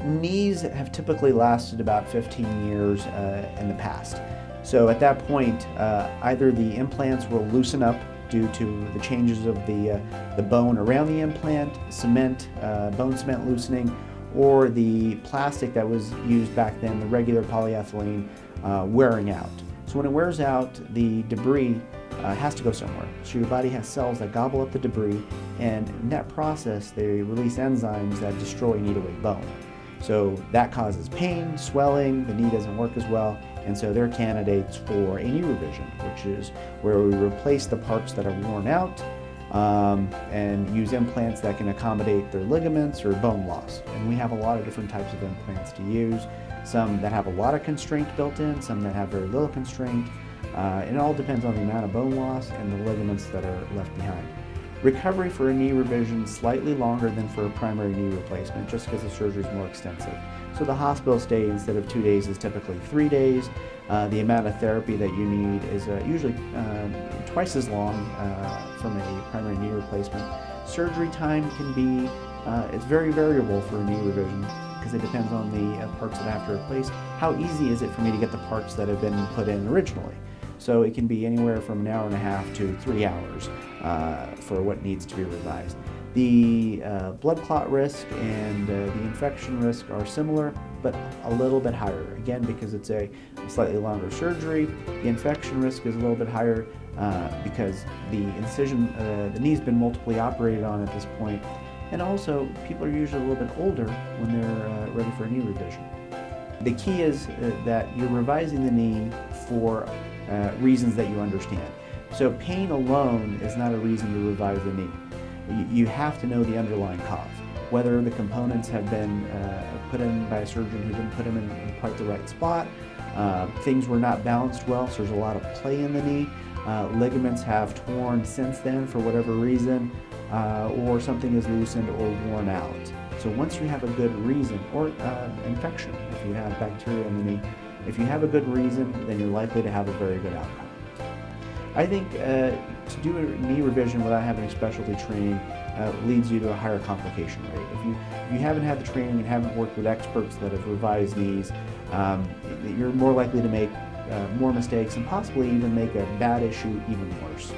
Knees have typically lasted about 15 years in the past. So at that point, either the implants will loosen up due to the changes of the bone around the implant, cement, bone cement loosening, or the plastic that was used back then, the regular polyethylene, wearing out. So when it wears out, the debris has to go somewhere. So your body has cells that gobble up the debris, and in that process, they release enzymes that destroy knee-to-weight bone. So that causes pain, swelling, the knee doesn't work as well, and so they're candidates for a knee revision, which is where we replace the parts that are worn out and use implants that can accommodate their ligaments or bone loss. And we have a lot of different types of implants to use, some that have a lot of constraint built in, some that have very little constraint. It all depends on the amount of bone loss and the ligaments that are left behind. Recovery for a knee revision is slightly longer than for a primary knee replacement, just because the surgery is more extensive. So the hospital stay instead of 2 days is typically 3 days. The amount of therapy that you need is usually twice as long from a primary knee replacement. Surgery time can be, it's very variable for a knee revision because it depends on the parts that I have to replace. How easy is it for me to get the parts that have been put in originally? So it can be anywhere from an hour and a half to 3 hours for what needs to be revised. The blood clot risk and the infection risk are similar, but a little bit higher. Again, because it's a slightly longer surgery, the infection risk is a little bit higher because the incision, the knee's been multiply operated on at this point. And also, people are usually a little bit older when they're ready for a knee revision. The key is that you're revising the knee for reasons that you understand. So pain alone is not a reason to revise the knee. You have to know the underlying cause, whether the components have been put in by a surgeon who didn't put them in quite the right spot, things were not balanced well, so there's a lot of play in the knee, ligaments have torn since then for whatever reason, or something is loosened or worn out. So once you have a good reason, or infection, if you have bacteria in the knee, if you have a good reason, then you're likely to have a very good outcome. I think to do a knee revision without having specialty training leads you to a higher complication rate. If you haven't had the training and haven't worked with experts that have revised knees, you're more likely to make more mistakes and possibly even make a bad issue even worse.